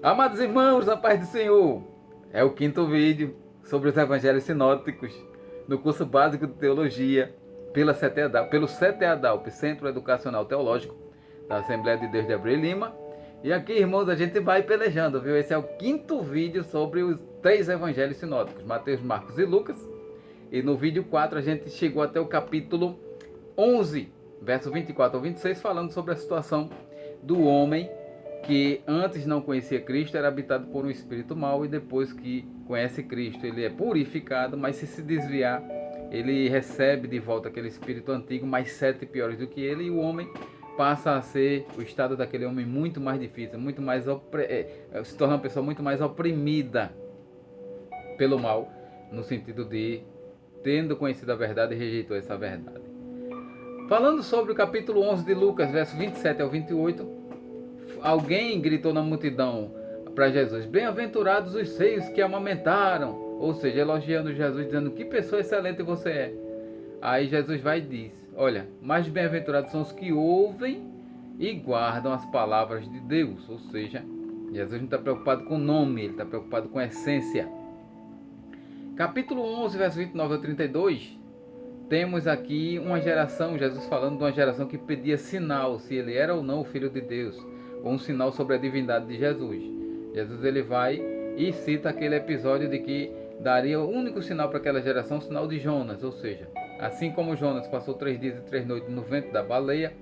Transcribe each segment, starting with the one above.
Amados irmãos, a paz do Senhor, é o quinto vídeo sobre os evangelhos sinóticos no curso básico de teologia pelo CETEADALP, Centro Educacional Teológico da Assembleia de Deus de Abreu e Lima. E aqui, irmãos, a gente vai pelejando, viu? Esse é o quinto vídeo sobre os três evangelhos sinóticos, Mateus, Marcos e Lucas. E no vídeo 4 a gente chegou até o capítulo 11, verso 24 ao 26, falando sobre a situação do homem que antes não conhecia Cristo, era habitado por um espírito mau, e depois que conhece Cristo, ele é purificado, mas se desviar, ele recebe de volta aquele espírito antigo, mais 7 piores do que ele, e o homem passa a ser, o estado daquele homem muito mais difícil, muito mais se torna uma pessoa muito mais oprimida pelo mal, no sentido de, tendo conhecido a verdade, rejeitou essa verdade. Falando sobre o capítulo 11 de Lucas, verso 27 ao 28, alguém gritou na multidão para Jesus: bem-aventurados os seios que amamentaram, ou seja, elogiando Jesus, dizendo: que pessoa excelente você é. Aí Jesus vai e diz: olha, mais bem-aventurados são os que ouvem e guardam as palavras de Deus. Ou seja, Jesus não está preocupado com o nome, ele está preocupado com a essência. Capítulo 11, verso 29 ao 32, temos aqui uma geração, Jesus falando de uma geração que pedia sinal, se ele era ou não o Filho de Deus, ou um sinal sobre a divindade de Jesus. Jesus ele vai e cita aquele episódio de que daria o único sinal para aquela geração, o sinal de Jonas, ou seja, assim como Jonas passou 3 dias e 3 noites no ventre da baleia,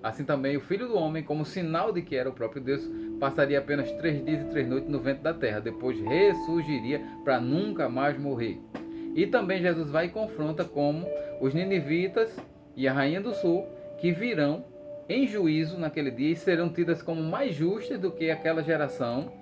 assim também o Filho do Homem, como sinal de que era o próprio Deus, passaria apenas 3 dias e 3 noites no ventre da terra, depois ressurgiria para nunca mais morrer. E também Jesus vai e confronta como os ninivitas e a rainha do sul, que virão em juízo naquele dia e serão tidas como mais justas do que aquela geração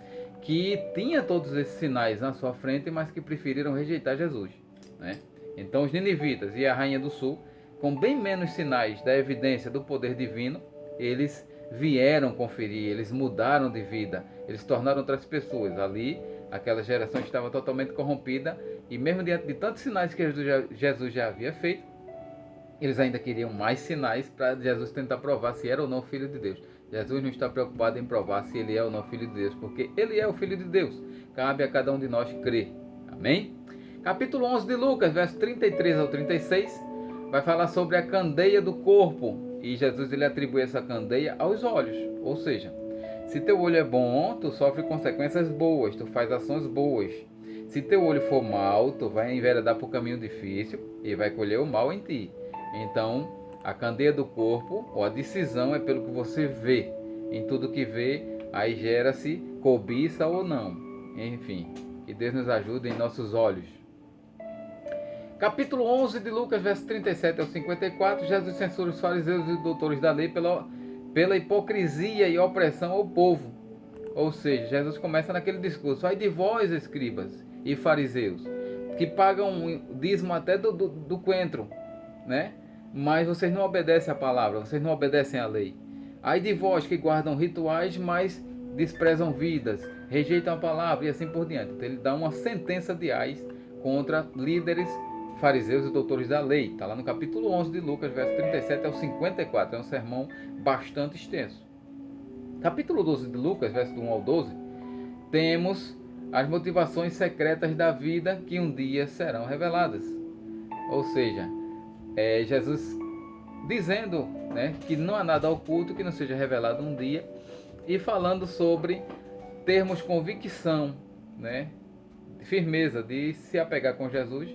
que tinha todos esses sinais na sua frente, mas que preferiram rejeitar Jesus, né? Então os ninivitas e a rainha do sul, com bem menos sinais da evidência do poder divino, eles vieram conferir, eles mudaram de vida, eles se tornaram outras pessoas. Ali, aquela geração estava totalmente corrompida, e mesmo diante de tantos sinais que Jesus já havia feito, eles ainda queriam mais sinais para Jesus tentar provar se era ou não Filho de Deus. Jesus não está preocupado em provar se ele é ou não Filho de Deus, porque ele é o Filho de Deus. Cabe a cada um de nós crer. Amém? Capítulo 11 de Lucas, versos 33 ao 36, vai falar sobre a candeia do corpo. E Jesus ele atribui essa candeia aos olhos. Ou seja, se teu olho é bom, tu sofre consequências boas, tu faz ações boas. Se teu olho for mau, tu vai enveredar por caminho difícil e vai colher o mal em ti. Então, a candeia do corpo, ou a decisão, é pelo que você vê. Em tudo que vê, aí gera-se cobiça ou não. Enfim, que Deus nos ajude em nossos olhos. Capítulo 11 de Lucas, versos 37 ao 54, Jesus censura os fariseus e os doutores da lei pela hipocrisia e opressão ao povo. Ou seja, Jesus começa naquele discurso: ai de vós, escribas e fariseus, que pagam dízimo até do coentro, né? Mas vocês não obedecem à palavra, vocês não obedecem à lei. Ai de vós que guardam rituais, mas desprezam vidas, rejeitam a palavra e assim por diante. Então ele dá uma sentença de ais contra líderes, fariseus e doutores da lei. Está lá no capítulo 11 de Lucas, verso 37 ao 54. É um sermão bastante extenso. Capítulo 12 de Lucas, verso 1 ao 12, temos as motivações secretas da vida que um dia serão reveladas. Ou seja, Jesus dizendo, né, que não há nada oculto que não seja revelado um dia, e falando sobre termos convicção, né, firmeza de se apegar com Jesus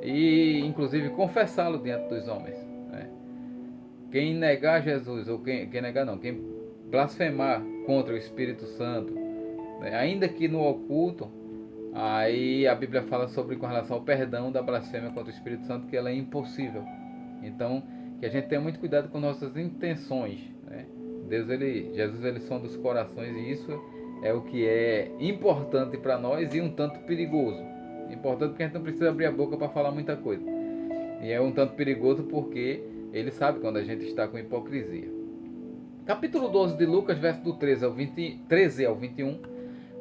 e inclusive confessá-lo diante dos homens, né? Quem negar Jesus, ou quem negar não, quem blasfemar contra o Espírito Santo, né, ainda que no oculto, aí a Bíblia fala sobre, com relação ao perdão da blasfêmia contra o Espírito Santo, que ela é impossível. Então, que a gente tenha muito cuidado com nossas intenções, né? Jesus ele sonda os corações, e isso é o que é importante para nós e um tanto perigoso. Importante porque a gente não precisa abrir a boca para falar muita coisa. E é um tanto perigoso porque ele sabe quando a gente está com hipocrisia. Capítulo 12 de Lucas, verso do 13 ao 21,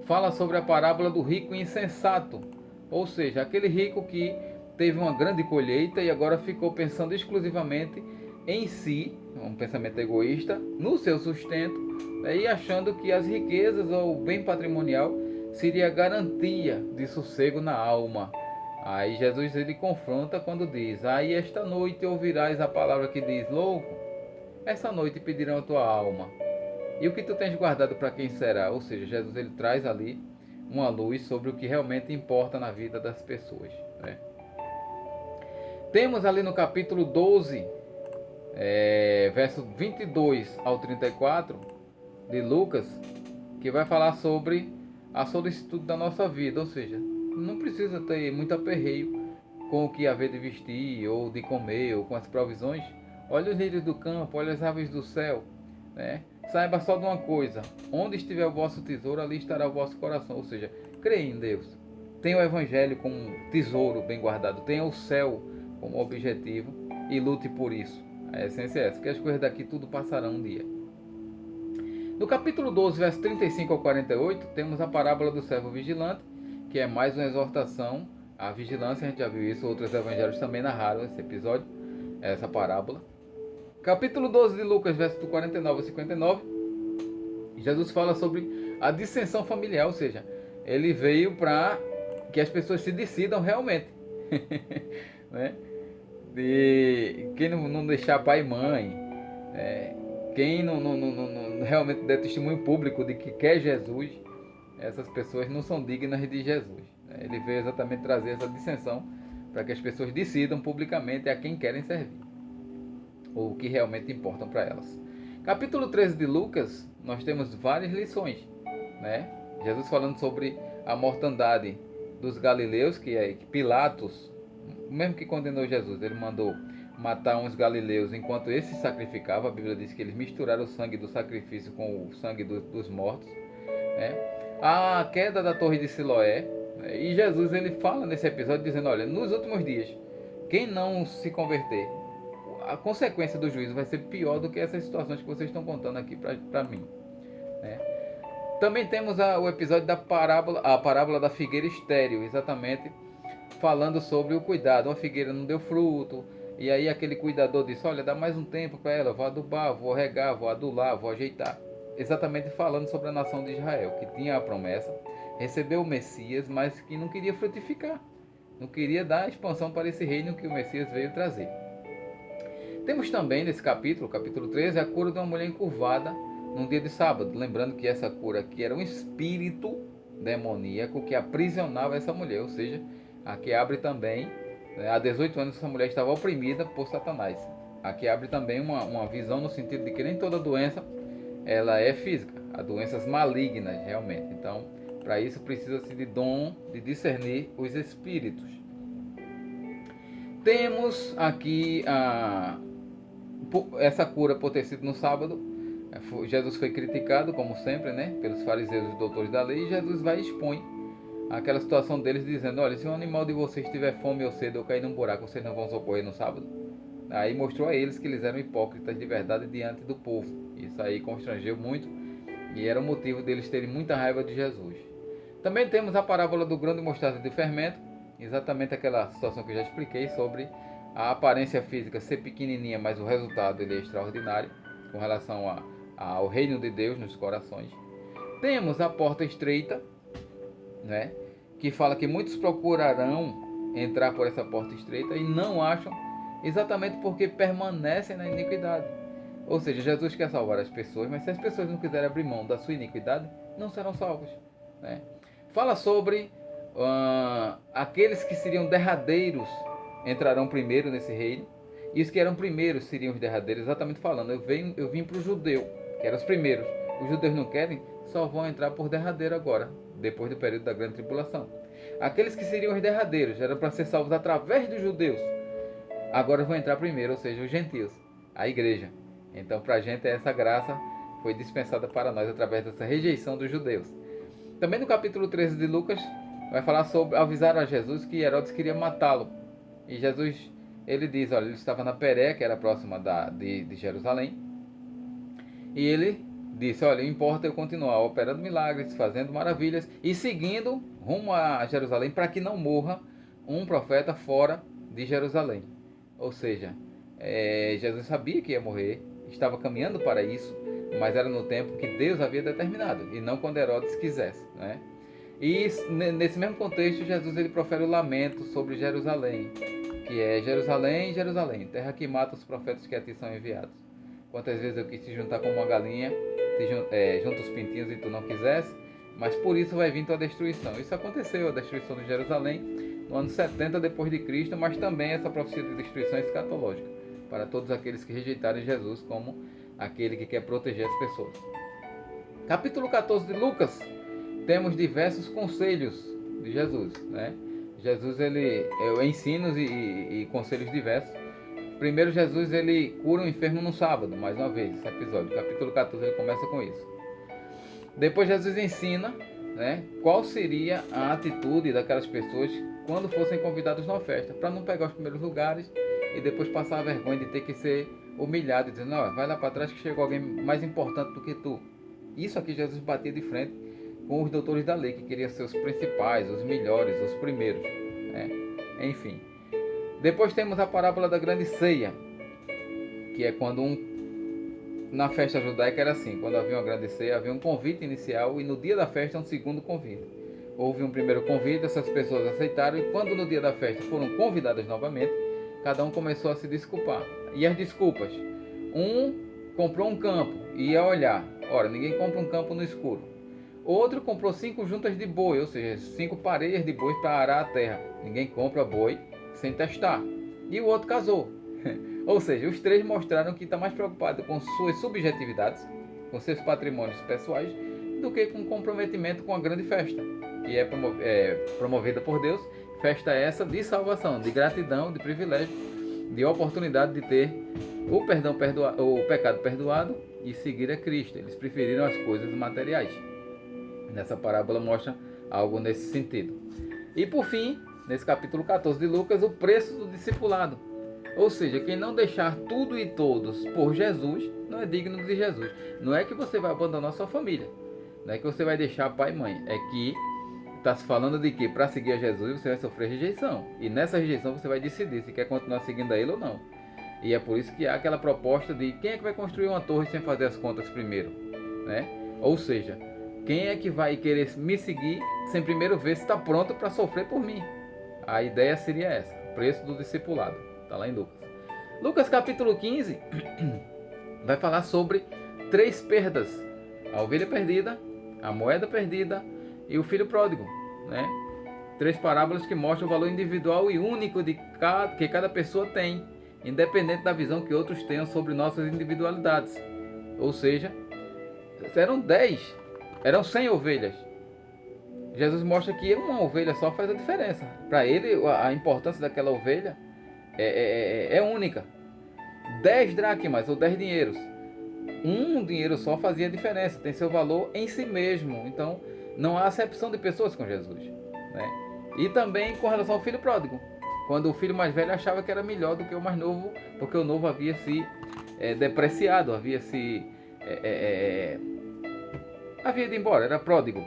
fala sobre a parábola do rico insensato, ou seja, aquele rico que teve uma grande colheita e agora ficou pensando exclusivamente em si, um pensamento egoísta, no seu sustento, E achando que as riquezas ou o bem patrimonial seria garantia de sossego na alma. Aí Jesus ele confronta quando diz: aí esta noite ouvirás a palavra que diz: louco, essa noite pedirão a tua alma. E o que tu tens guardado para quem será? Ou seja, Jesus ele traz ali uma luz sobre o que realmente importa na vida das pessoas, né? Temos ali no capítulo 12, verso 22 ao 34 de Lucas, que vai falar sobre a solicitude da nossa vida, ou seja, não precisa ter muito aperreio com o que haver de vestir ou de comer ou com as provisões. Olha os lírios do campo, olha as aves do céu, né? Saiba só de uma coisa: onde estiver o vosso tesouro, ali estará o vosso coração. Ou seja, creia em Deus, tenha o evangelho como tesouro bem guardado, tenha o céu como objetivo e lute por isso. A essência é essa, que as coisas daqui tudo passarão um dia. No capítulo 12, verso 35 ao 48, temos a parábola do servo vigilante, que é mais uma exortação à vigilância. A gente já viu isso, outros evangelhos também narraram esse episódio, essa parábola. Capítulo 12 de Lucas, verso do 49 ao 59, Jesus fala sobre a dissensão familiar, ou seja, ele veio para que as pessoas se decidam realmente. Né? De quem não deixar pai e mãe, quem não realmente der testemunho público de que quer Jesus, essas pessoas não são dignas de Jesus. Ele veio exatamente trazer essa dissensão para que as pessoas decidam publicamente a quem querem servir, ou o que realmente importam para elas. Capítulo 13 de Lucas, nós temos várias lições, né? Jesus falando sobre a mortandade dos galileus, que Pilatos, mesmo que condenou Jesus, ele mandou matar uns galileus enquanto esse sacrificava. A Bíblia diz que eles misturaram o sangue do sacrifício com o sangue dos mortos, né? A queda da torre de Siloé, né? E Jesus ele fala nesse episódio dizendo: olha, nos últimos dias, quem não se converter, a consequência do juízo vai ser pior do que essas situações que vocês estão contando aqui para mim, né? Também temos o episódio da a parábola da figueira estéril, exatamente falando sobre o cuidado. Uma figueira não deu fruto, e aí aquele cuidador disse: olha, dá mais um tempo para ela, vou adubar, vou regar, vou adular, vou ajeitar. Exatamente falando sobre a nação de Israel, que tinha a promessa, recebeu o Messias, mas que não queria frutificar, não queria dar expansão para esse reino que o Messias veio trazer. Temos também nesse capítulo 13, a cura de uma mulher encurvada num dia de sábado. Lembrando que essa cura aqui era um espírito demoníaco que aprisionava essa mulher, ou seja, aqui abre também, há 18 anos essa mulher estava oprimida por Satanás. Aqui abre também uma visão no sentido de que nem toda doença ela é física, há doenças malignas realmente. Então, para isso precisa-se de dom de discernir os espíritos. Temos aqui essa cura por ter sido no sábado. Jesus foi criticado, como sempre, né, pelos fariseus e doutores da lei, e Jesus vai e expõe aquela situação deles, dizendo: olha, se um animal de vocês tiver fome ou sede ou cair num buraco, vocês não vão socorrer no sábado? Aí mostrou a eles que eles eram hipócritas de verdade diante do povo. Isso aí constrangeu muito e era o motivo deles terem muita raiva de Jesus. Também temos a parábola do grão de mostarda de fermento, exatamente aquela situação que eu já expliquei sobre a aparência física ser pequenininha, mas o resultado ele é extraordinário com relação ao reino de Deus nos corações. Temos a porta estreita, né, que fala que muitos procurarão entrar por essa porta estreita e não acham, exatamente porque permanecem na iniquidade. Ou seja, Jesus quer salvar as pessoas, mas se as pessoas não quiserem abrir mão da sua iniquidade, não serão salvos, né? Fala sobre aqueles que seriam derradeiros entrarão primeiro nesse reino, e os que eram primeiros seriam os derradeiros, exatamente falando: eu vim para o judeu, que eram os primeiros. Os judeus não querem, só vão entrar por derradeiro agora, depois do período da grande tribulação. Aqueles que seriam os derradeiros, eram para ser salvos através dos judeus, agora vão entrar primeiro, ou seja, os gentios, a igreja. Então, para a gente, essa graça foi dispensada para nós através dessa rejeição dos judeus. Também no capítulo 13 de Lucas, vai falar sobre avisar a Jesus que Herodes queria matá-lo. E Jesus, ele diz: olha, ele estava na Peré, que era próxima de Jerusalém, e ele disse: olha, importa eu continuar operando milagres, fazendo maravilhas e seguindo rumo a Jerusalém, para que não morra um profeta fora de Jerusalém. Ou seja, Jesus sabia que ia morrer, estava caminhando para isso, mas era no tempo que Deus havia determinado, e não quando Herodes quisesse, né? E nesse mesmo contexto, Jesus ele profere o lamento sobre Jerusalém, que é: Jerusalém, Jerusalém, terra que mata os profetas que a ti são enviados. Quantas vezes eu quis te juntar como uma galinha, junto os pintinhos e tu não quisesse, mas por isso vai vir tua destruição. Isso aconteceu, a destruição de Jerusalém, no ano 70 depois de Cristo, mas também essa profecia de destruição escatológica, para todos aqueles que rejeitarem Jesus como aquele que quer proteger as pessoas. Capítulo 14 de Lucas, temos diversos conselhos de Jesus, né? Jesus, ele ensinos e conselhos diversos. Primeiro, Jesus, ele cura um enfermo no sábado, mais uma vez, esse episódio. Capítulo 14, ele começa com isso. Depois, Jesus ensina, né, qual seria a atitude daquelas pessoas quando fossem convidados numa festa, para não pegar os primeiros lugares e depois passar a vergonha de ter que ser humilhado, dizendo: não, vai lá para trás que chegou alguém mais importante do que tu. Isso aqui Jesus batia de frente com os doutores da lei, que queriam ser os principais, os melhores, os primeiros, né? Enfim. Depois temos a parábola da grande ceia, que é quando na festa judaica era assim: quando havia uma grande ceia, havia um convite inicial, e no dia da festa um segundo convite. Houve um primeiro convite, essas pessoas aceitaram, e quando no dia da festa foram convidadas novamente, cada um começou a se desculpar. E as desculpas: um comprou um campo e ia olhar. Ora, ninguém compra um campo no escuro. Outro comprou 5 juntas de boi, ou seja, 5 parelhas de bois para arar a terra. Ninguém compra boi sem testar. E o outro casou. Ou seja, os três mostraram que está mais preocupado com suas subjetividades, com seus patrimônios pessoais, do que com comprometimento com a grande festa, que é promovida por Deus. Festa essa de salvação, de gratidão, de privilégio, de oportunidade de ter o pecado perdoado e seguir a Cristo. Eles preferiram as coisas materiais. Nessa parábola mostra algo nesse sentido. E por fim, nesse capítulo 14 de Lucas, o preço do discipulado. Ou seja, quem não deixar tudo e todos por Jesus, não é digno de Jesus. Não é que você vai abandonar sua família, não é que você vai deixar pai e mãe, é que está se falando de que para seguir a Jesus você vai sofrer rejeição. E nessa rejeição você vai decidir se quer continuar seguindo a ele ou não. E é por isso que há aquela proposta de quem é que vai construir uma torre sem fazer as contas primeiro, né? Ou seja, quem é que vai querer me seguir sem primeiro ver se está pronto para sofrer por mim? A ideia seria essa, o preço do discipulado. Está lá em Lucas. Lucas capítulo 15 vai falar sobre 3 perdas: a ovelha perdida, a moeda perdida e o filho pródigo, né? 3 parábolas que mostram o valor individual e único que cada pessoa tem, independente da visão que outros tenham sobre nossas individualidades. Ou seja, eram 100 ovelhas. Jesus mostra que uma ovelha só faz a diferença. Para ele, a importância daquela ovelha é única. 10 dracmas ou 10 dinheiros. Um dinheiro só fazia a diferença, tem seu valor em si mesmo. Então, não há acepção de pessoas com Jesus, né? E também com relação ao filho pródigo, quando o filho mais velho achava que era melhor do que o mais novo, porque o novo havia se depreciado, havia ido embora, era pródigo.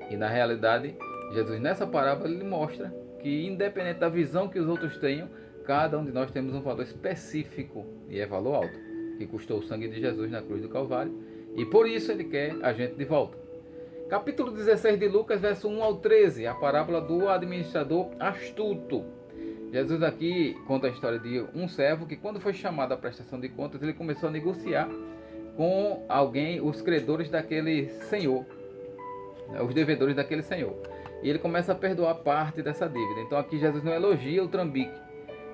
E na realidade, Jesus nessa parábola ele mostra que, independente da visão que os outros tenham, cada um de nós temos um valor específico, e é valor alto, que custou o sangue de Jesus na cruz do Calvário, e por isso ele quer a gente de volta. Capítulo 16 de Lucas, verso 1 ao 13, a parábola do administrador astuto. Jesus aqui conta a história de um servo que, quando foi chamado à prestação de contas, ele começou a negociar com alguém, os credores daquele senhor, os devedores daquele senhor. E ele começa a perdoar parte dessa dívida. Então aqui Jesus não elogia o trambique,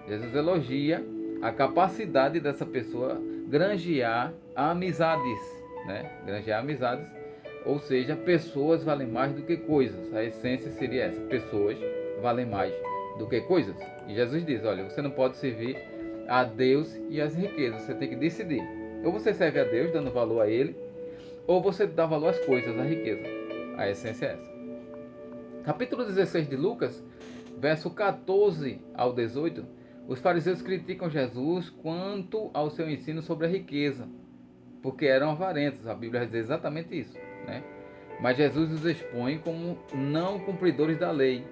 Jesus elogia a capacidade dessa pessoa granjear amizades, né? Granjear amizades, ou seja, pessoas valem mais do que coisas. A essência seria essa: pessoas valem mais do que coisas. E Jesus diz: olha, você não pode servir a Deus e as riquezas, você tem que decidir. Ou você serve a Deus dando valor a Ele, ou você dá valor às coisas, à riqueza. A essência é essa. Capítulo 16 de Lucas, verso 14 ao 18, os fariseus criticam Jesus quanto ao seu ensino sobre a riqueza, porque eram avarentos. A Bíblia diz exatamente isso, né? Mas Jesus os expõe como não cumpridores da lei.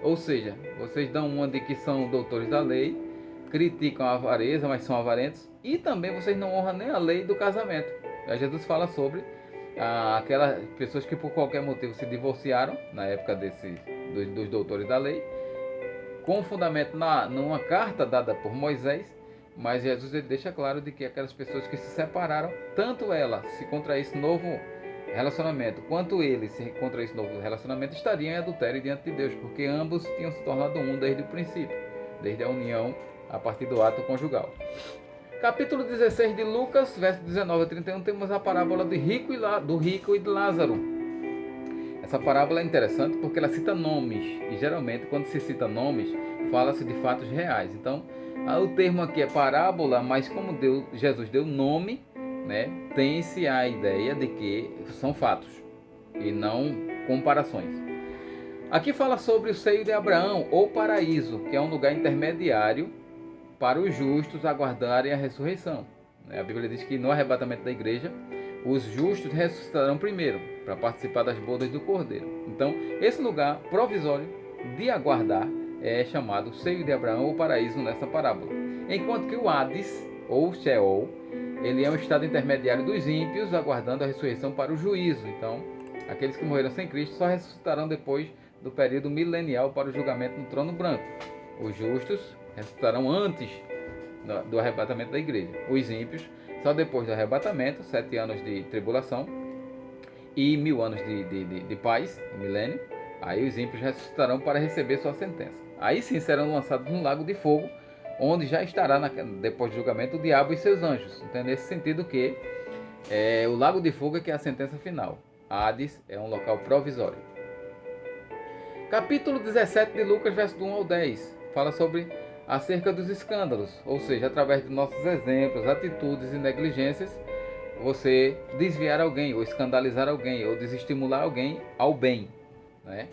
Ou seja, vocês dão uma de que são doutores da lei, criticam a avareza, mas são avarentos, e também vocês não honram nem a lei do casamento, Aí Jesus fala sobre aquelas pessoas que por qualquer motivo se divorciaram, na época dos doutores da lei, com fundamento numa carta dada por Moisés, mas Jesus ele deixa claro de que aquelas pessoas que se separaram, tanto ela se contraísse novo relacionamento, quanto ele se contraísse novo relacionamento, estariam em adultério diante de Deus, porque ambos tinham se tornado um desde o princípio, desde a união a partir do ato conjugal. Capítulo 16 de Lucas, verso 19 a 31, temos a parábola do rico e de Lázaro. Essa parábola é interessante porque ela cita nomes, e geralmente quando se cita nomes, fala-se de fatos reais. Então, o termo aqui é parábola, mas como Jesus deu nome, né, tem-se a ideia de que são fatos e não comparações. Aqui fala sobre o seio de Abraão, ou paraíso, que é um lugar intermediário para os justos aguardarem a ressurreição. A Bíblia diz que no arrebatamento da igreja, os justos ressuscitarão primeiro, para participar das bodas do Cordeiro. Então, esse lugar provisório de aguardar é chamado seio de Abraão ou paraíso nessa parábola. Enquanto que o Hades, ou Sheol, ele é um estado intermediário dos ímpios, aguardando a ressurreição para o juízo. Então, aqueles que morreram sem Cristo só ressuscitarão depois do período milenial para o julgamento no trono branco. Os justos ressuscitarão antes do arrebatamento da igreja. Os ímpios, só depois do arrebatamento, 7 anos de tribulação e 1000 anos de paz, milênio. Aí os ímpios ressuscitarão para receber sua sentença. Aí sim serão lançados no lago de fogo, onde já estará, depois do julgamento, o diabo e seus anjos. Então, nesse sentido que o lago de fogo é que é a sentença final. Hades é um local provisório. Capítulo 17 de Lucas, verso do 1 ao 10, fala sobre acerca dos escândalos, ou seja, através de nossos exemplos, atitudes e negligências, você desviar alguém, ou escandalizar alguém, ou desestimular alguém ao bem, né?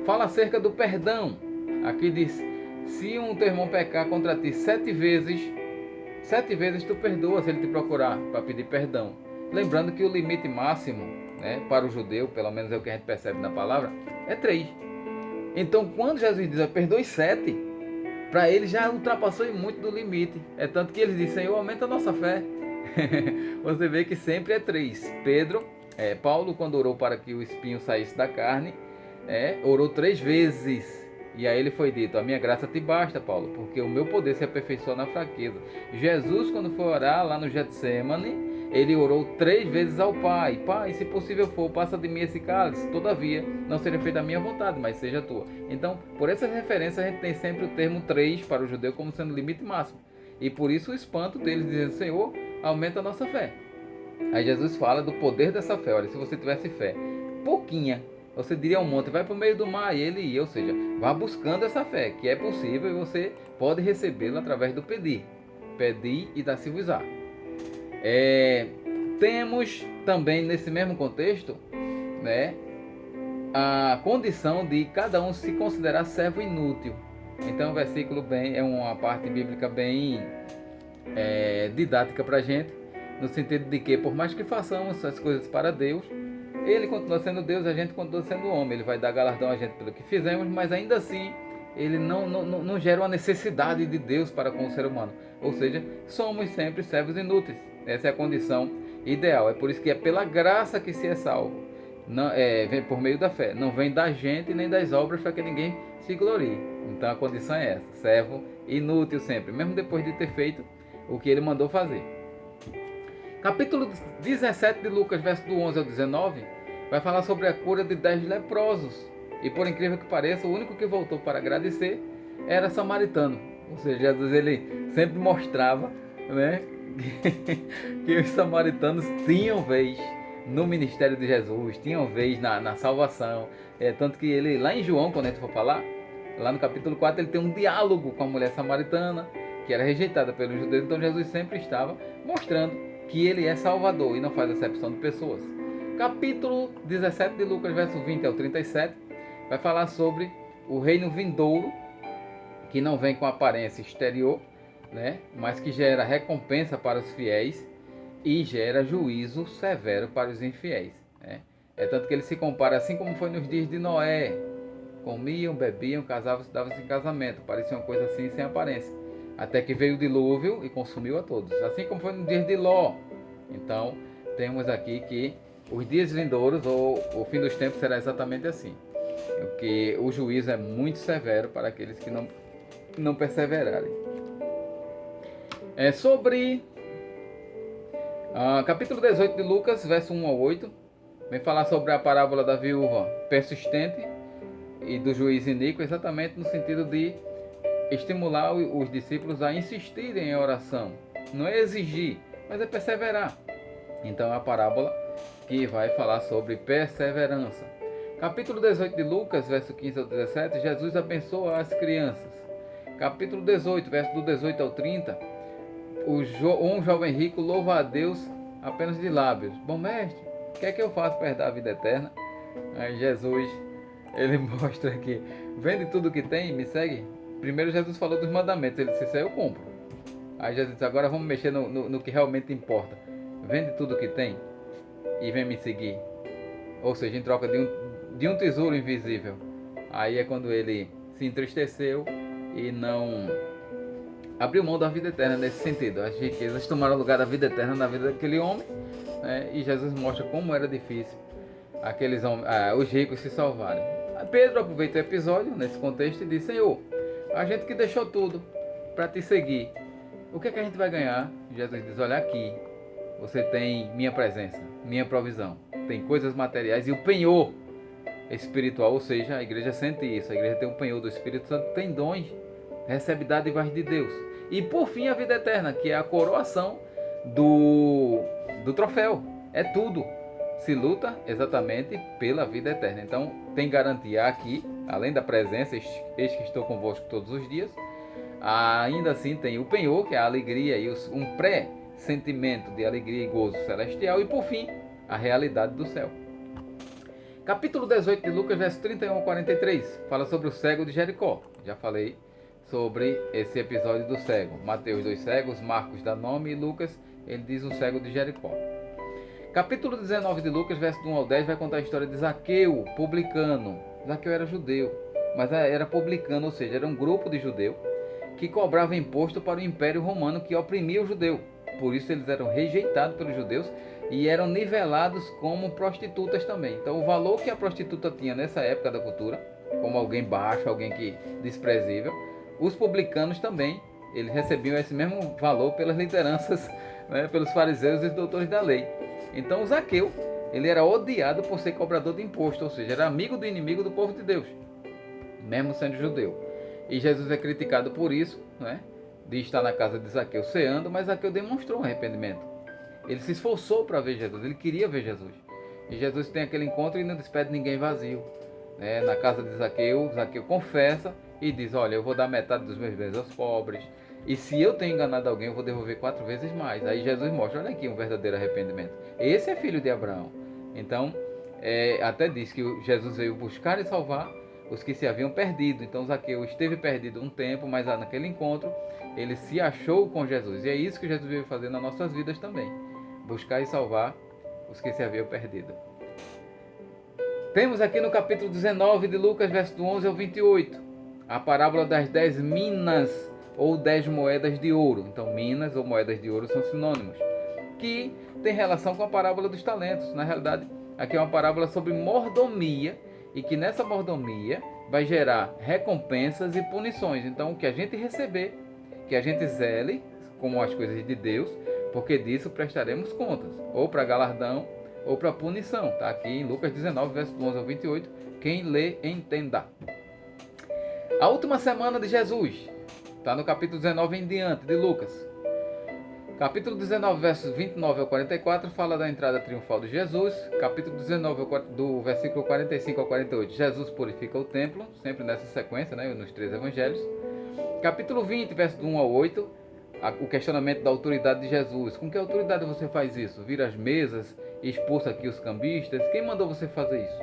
Fala acerca do perdão. Aqui diz: se um teu irmão pecar contra ti 7 vezes tu perdoa se ele te procurar para pedir perdão. Lembrando que o limite máximo, né, para o judeu, pelo menos é o que a gente percebe na palavra, é 3. Então, quando Jesus diz: perdoe 7, para ele já ultrapassou muito do limite. É tanto que ele diz: Senhor, aumenta a nossa fé. Você vê que sempre é 3. Paulo, quando orou para que o espinho saísse da carne, orou 3 vezes. E aí ele foi dito: a minha graça te basta, Paulo, porque o meu poder se aperfeiçoa na fraqueza. Jesus, quando foi orar lá no Getsemane, ele orou 3 vezes ao Pai: Pai, se possível for, passa de mim esse cálice, todavia não seja feita a minha vontade, mas seja a tua. Então, por essas referências, a gente tem sempre o termo 3 para o judeu como sendo o limite máximo. E por isso o espanto deles dizendo: Senhor, aumenta a nossa fé. Aí Jesus fala do poder dessa fé. Olha, se você tivesse fé pouquinha, você diria ao monte: vai para o meio do mar, e ele ia. Ou seja, vá buscando essa fé, que é possível, e você pode recebê-la através do pedir. Pedir e dar-se-vos-á. Temos também nesse mesmo contexto, né, a condição de cada um se considerar servo inútil. Então o versículo é uma parte bíblica bem didática para a gente, no sentido de que por mais que façamos as coisas para Deus, Ele continua sendo Deus, a gente continua sendo homem. Ele vai dar galardão a gente pelo que fizemos, mas ainda assim ele não gera uma necessidade de Deus para com o ser humano. Ou seja, somos sempre servos inúteis. Essa é a condição ideal. É por isso que é pela graça que se é salvo. Não, vem por meio da fé. Não vem da gente nem das obras para que ninguém se glorie. Então a condição é essa: servo inútil sempre, mesmo depois de ter feito o que ele mandou fazer. Capítulo 17 de Lucas, verso do 11 ao 19, vai falar sobre a cura de 10 leprosos. E por incrível que pareça, o único que voltou para agradecer era samaritano. Ou seja, Jesus ele sempre mostrava, né, que os samaritanos tinham vez no ministério de Jesus, tinham vez na salvação. Tanto que ele, lá em João, quando a gente for falar, lá no capítulo 4, ele tem um diálogo com a mulher samaritana, que era rejeitada pelos judeus. Então Jesus sempre estava mostrando que ele é salvador e não faz acepção de pessoas. Capítulo 17 de Lucas, verso 20 ao 37, vai falar sobre o reino vindouro, que não vem com aparência exterior, né, mas que gera recompensa para os fiéis e gera juízo severo para os infiéis, né? Tanto que ele se compara assim como foi nos dias de Noé: comiam, bebiam, casavam-se, davam-se em casamento, parecia uma coisa assim sem aparência, até que veio o dilúvio e consumiu a todos, assim como foi nos dias de Ló. Então temos aqui que os dias vindouros, ou o fim dos tempos, será exatamente assim. Porque o juízo é muito severo para aqueles que não perseverarem. Sobre capítulo 18 de Lucas, verso 1 ao 8, vem falar sobre a parábola da viúva persistente e do juiz iníquo, exatamente no sentido de estimular os discípulos a insistirem em oração. Não é exigir, mas é perseverar. Então é a parábola que vai falar sobre perseverança. Capítulo 18 de Lucas, verso 15 ao 17, Jesus abençoa as crianças. Capítulo 18, verso do 18 ao 30, um jovem rico louva a Deus apenas de lábios. Bom mestre, o que é que eu faço para herdar a vida eterna? Aí Jesus, ele mostra que vende tudo que tem e me segue. Primeiro Jesus falou dos mandamentos, ele disse, isso aí eu compro. Aí Jesus disse, agora vamos mexer no que realmente importa. Vende tudo que tem e vem me seguir. Ou seja, em troca de um tesouro invisível. Aí é quando ele se entristeceu e não abriu mão da vida eterna nesse sentido. As riquezas tomaram lugar da vida eterna na vida daquele homem, né? E Jesus mostra como era difícil aqueles homens, os ricos se salvarem. Pedro aproveita o episódio nesse contexto e diz, Senhor, a gente que deixou tudo para te seguir, o que é que a gente vai ganhar? Jesus diz, olha aqui, você tem minha presença, minha provisão, tem coisas materiais e o penhor espiritual, ou seja, a igreja sente isso, a igreja tem o penhor do Espírito Santo, tem dons, recebe dádivas de Deus. E por fim a vida eterna, que é a coroação do troféu, é tudo. Se luta exatamente pela vida eterna. Então tem garantia aqui, além da presença, eis que estou convosco todos os dias, ainda assim tem o penhor, que é a alegria e um pré-sentimento de alegria e gozo celestial, e por fim, a realidade do céu. Capítulo 18 de Lucas, verso 31 ao 43, fala sobre o cego de Jericó. Já falei sobre esse episódio do cego. Mateus, 2 cegos, Marcos dá nome e Lucas, ele diz o cego de Jericó. Capítulo 19 de Lucas, verso 1 ao 10, vai contar a história de Zaqueu, publicano. Zaqueu era judeu, mas era publicano, ou seja, era um grupo de judeus que cobrava imposto para o Império Romano que oprimia o judeu. Por isso eles eram rejeitados pelos judeus e eram nivelados como prostitutas também. Então o valor que a prostituta tinha nessa época da cultura, como alguém baixo, alguém desprezível, os publicanos também, eles recebiam esse mesmo valor pelas lideranças, né, pelos fariseus e os doutores da lei. Então o Zaqueu, ele era odiado por ser cobrador de imposto, ou seja, era amigo do inimigo do povo de Deus, mesmo sendo judeu. E Jesus é criticado por isso, né, de estar na casa de Zaqueu ceando, mas Zaqueu demonstrou um arrependimento. Ele se esforçou para ver Jesus, ele queria ver Jesus. E Jesus tem aquele encontro e não despede ninguém vazio. Né? Na casa de Zaqueu, Zaqueu confessa e diz, olha, eu vou dar metade dos meus bens aos pobres. E se eu tenho enganado alguém, eu vou devolver 4 vezes mais. Aí Jesus mostra, olha aqui um verdadeiro arrependimento. Esse é filho de Abraão. Então, até diz que Jesus veio buscar e salvar os que se haviam perdido. Então Zaqueu esteve perdido um tempo, mas naquele encontro ele se achou com Jesus. E é isso que Jesus veio fazer nas nossas vidas também. Buscar e salvar os que se haviam perdido. Temos aqui no capítulo 19 de Lucas, verso do 11 ao 28, a parábola das 10 minas ou 10 moedas de ouro. Então minas ou moedas de ouro são sinônimos, que tem relação com a parábola dos talentos. Na realidade, aqui é uma parábola sobre mordomia, e que nessa mordomia vai gerar recompensas e punições. Então, o que a gente receber, que a gente zele como as coisas de Deus, porque disso prestaremos contas, ou para galardão, ou para punição. Está aqui em Lucas 19, verso 11 ao 28, quem lê, entenda. A última semana de Jesus, está no capítulo 19 em diante de Lucas. Capítulo 19, versos 29 ao 44, fala da entrada triunfal de Jesus. Capítulo 19, do versículo 45 ao 48, Jesus purifica o templo, sempre nessa sequência, né, nos 3 evangelhos. Capítulo 20, verso 1 ao 8, o questionamento da autoridade de Jesus. Com que autoridade você faz isso? Vira as mesas e expulsa aqui os cambistas? Quem mandou você fazer isso?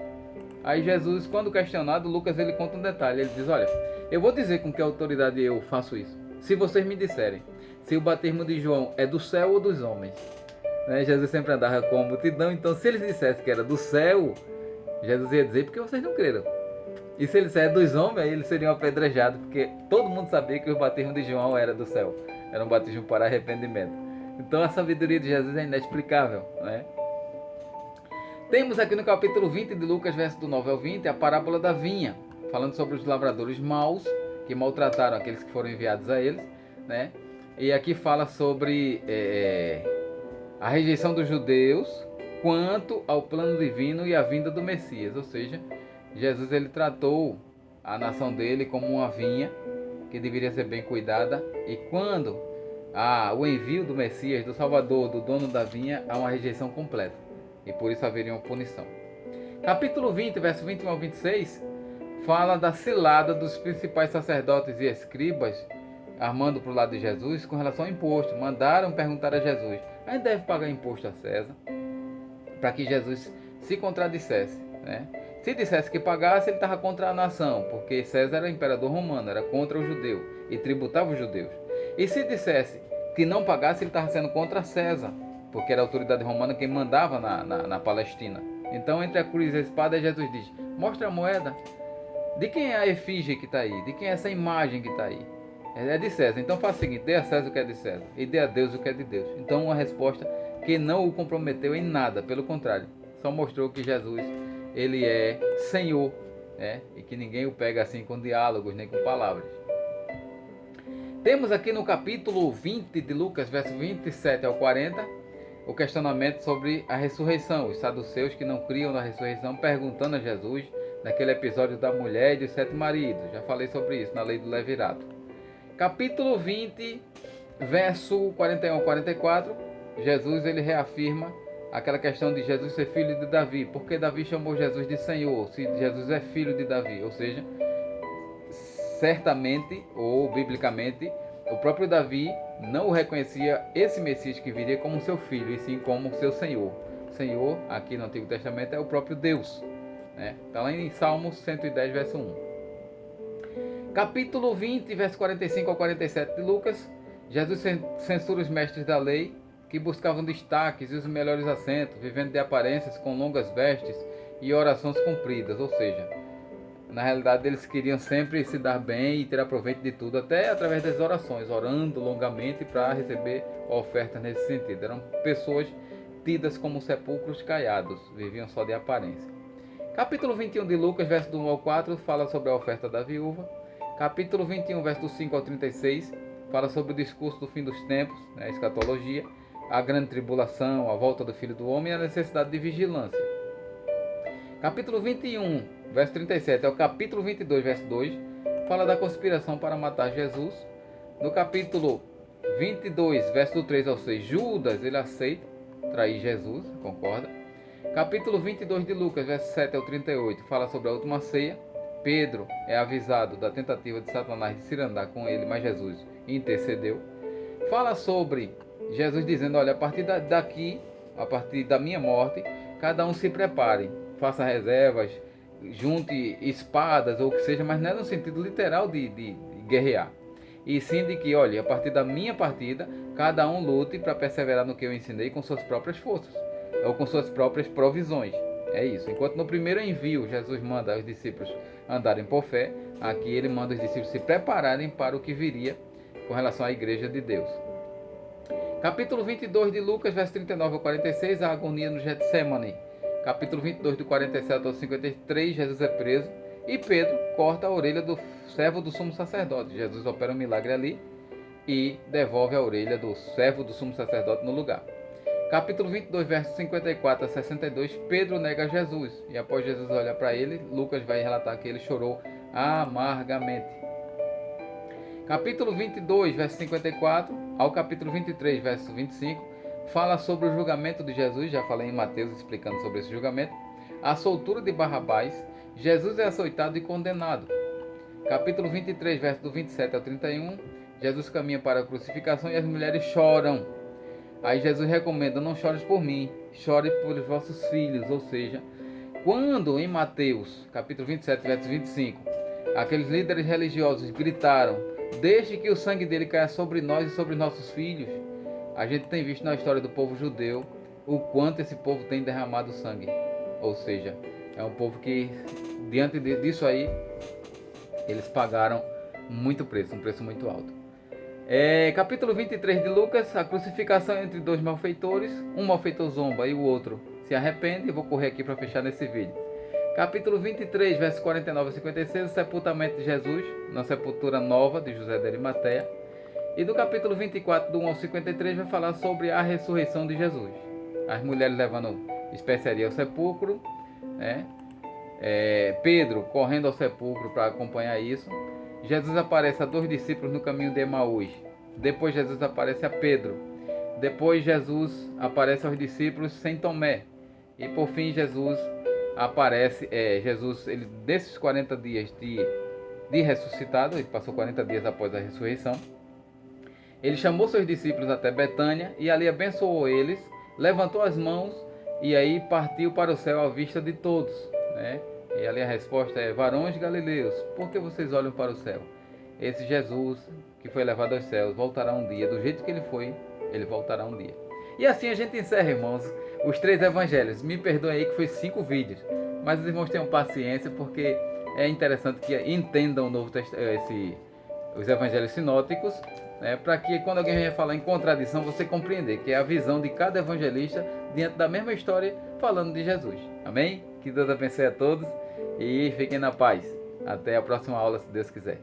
Aí Jesus, quando questionado, Lucas ele conta um detalhe. Ele diz, olha, eu vou dizer com que autoridade eu faço isso, se vocês me disserem se o batismo de João é do céu ou dos homens. Né? Jesus sempre andava com a multidão, então se eles dissessem que era do céu, Jesus ia dizer, porque vocês não creram. E se ele disser dos homens, aí eles seriam apedrejados, porque todo mundo sabia que o batismo de João era do céu. Era um batismo para arrependimento. Então a sabedoria de Jesus é inexplicável, né? Temos aqui no capítulo 20 de Lucas, verso do 9 ao 20, a parábola da vinha, falando sobre os lavradores maus, que maltrataram aqueles que foram enviados a eles, né? E aqui fala sobre a rejeição dos judeus quanto ao plano divino e a vinda do Messias. Ou seja, Jesus ele tratou a nação dele como uma vinha que deveria ser bem cuidada, e quando há o envio do Messias, do Salvador, do dono da vinha, há uma rejeição completa, e por isso haveria uma punição. Capítulo 20, verso 21 ao 26, fala da cilada dos principais sacerdotes e escribas, armando para o lado de Jesus com relação ao imposto. Mandaram perguntar a Jesus: a gente deve pagar imposto a César? Para que Jesus se contradissesse, né? Se dissesse que pagasse, ele estava contra a nação, porque César era imperador romano, era contra o judeu e tributava os judeus. E se dissesse que não pagasse, ele estava sendo contra César, porque era a autoridade romana quem mandava na Palestina. Então, entre a cruz e a espada, Jesus diz: mostra a moeda. De quem é a efígie que está aí? De quem é essa imagem que está aí? É de César. Então faz o seguinte: dê a César o que é de César e dê a Deus o que é de Deus. Então, uma resposta que não o comprometeu em nada, pelo contrário, só mostrou que Jesus ele é Senhor, né? E que ninguém o pega assim com diálogos nem com palavras. Temos aqui no capítulo 20 de Lucas, verso 27 ao 40, o questionamento sobre a ressurreição. Os saduceus que não criam na ressurreição perguntando a Jesus, naquele episódio da mulher e dos 7 maridos. Já falei sobre isso na lei do levirato. Capítulo 20, verso 41 ao 44, Jesus ele reafirma aquela questão de Jesus ser filho de Davi. Porque Davi chamou Jesus de Senhor, se Jesus é filho de Davi? Ou seja, certamente ou biblicamente, o próprio Davi não o reconhecia esse Messias que viria como seu filho, e sim como seu Senhor. Senhor, aqui no Antigo Testamento, é o próprio Deus, né? Está lá em Salmos 110, verso 1. Capítulo 20, verso 45 ao 47 de Lucas, Jesus censura os mestres da lei, que buscavam destaques e os melhores assentos, vivendo de aparências com longas vestes e orações compridas. Ou seja, na realidade eles queriam sempre se dar bem e ter proveito de tudo, até através das orações, orando longamente para receber ofertas nesse sentido. Eram pessoas tidas como sepulcros caiados, viviam só de aparência. Capítulo 21 de Lucas, verso do 1 ao 4, fala sobre a oferta da viúva. Capítulo 21, verso do 5 ao 36, fala sobre o discurso do fim dos tempos, né, a escatologia, a grande tribulação, a volta do Filho do Homem e a necessidade de vigilância. Capítulo 21, verso 37 ao capítulo 22, verso 2, fala da conspiração para matar Jesus. No capítulo 22, verso do 3 ao 6, Judas ele aceita trair Jesus, concorda? Capítulo 22 de Lucas, verso 7 ao 38, fala sobre a última ceia. Pedro é avisado da tentativa de Satanás de se andar com ele, mas Jesus intercedeu. Fala sobre Jesus dizendo: olha, a partir daqui, a partir da minha morte, cada um se prepare, faça reservas, junte espadas ou o que seja, mas não é no sentido literal de guerrear. E sim de que, olha, a partir da minha partida, cada um lute para perseverar no que eu ensinei com suas próprias forças, ou com suas próprias provisões. É isso. Enquanto no primeiro envio Jesus manda os discípulos andarem por fé, aqui ele manda os discípulos se prepararem para o que viria com relação à igreja de Deus. Capítulo 22 de Lucas, verso 39 ao 46, a agonia no Getsemane. Capítulo 22 do 47 ao 53, Jesus é preso e Pedro corta a orelha do servo do sumo sacerdote. Jesus opera um milagre ali e devolve a orelha do servo do sumo sacerdote no lugar. Capítulo 22, versos 54 a 62, Pedro nega Jesus. E após Jesus olhar para ele, Lucas vai relatar que ele chorou amargamente. Capítulo 22, verso 54 ao capítulo 23, verso 25, fala sobre o julgamento de Jesus. Já falei em Mateus explicando sobre esse julgamento. A soltura de Barrabás. Jesus é açoitado e condenado. Capítulo 23, verso do 27 ao 31, Jesus caminha para a crucificação e as mulheres choram. Aí Jesus recomenda: não chores por mim, chore por vossos filhos. Ou seja, quando em Mateus, capítulo 27, verso 25, aqueles líderes religiosos gritaram: deixe que o sangue dele caia sobre nós e sobre nossos filhos, a gente tem visto na história do povo judeu o quanto esse povo tem derramado sangue. Ou seja, é um povo que, diante disso aí, eles pagaram muito preço, um preço muito alto. Capítulo 23 de Lucas, a crucificação entre dois malfeitores. Um malfeitor zomba e o outro se arrepende. E vou correr aqui para fechar nesse vídeo. Capítulo 23, versos 49 a 56, o sepultamento de Jesus, na sepultura nova de José de Arimateia. E do capítulo 24, do 1 ao 53, vai falar sobre a ressurreição de Jesus. As mulheres levando especiaria ao sepulcro, né? Pedro correndo ao sepulcro para acompanhar isso. Jesus aparece a 2 discípulos no caminho de Emaús. Depois Jesus aparece a Pedro. Depois Jesus aparece aos discípulos sem Tomé. E por fim Jesus aparece, ele, desses 40 dias de ressuscitado, ele passou 40 dias após a ressurreição, ele chamou seus discípulos até Betânia e ali abençoou eles, levantou as mãos e aí partiu para o céu à vista de todos, né? E ali a resposta é: varões galileus, por que vocês olham para o céu? Esse Jesus que foi levado aos céus voltará um dia, do jeito que ele foi, ele voltará um dia. E assim a gente encerra, irmãos, os 3 evangelhos. Me perdoem aí que foi 5 vídeos, mas os irmãos tenham paciência, porque é interessante que entendam os evangelhos sinóticos, né, para que quando alguém venha falar em contradição, você compreender que é a visão de cada evangelista diante da mesma história, falando de Jesus. Amém? Que Deus abençoe a todos e fiquem na paz. Até a próxima aula, se Deus quiser.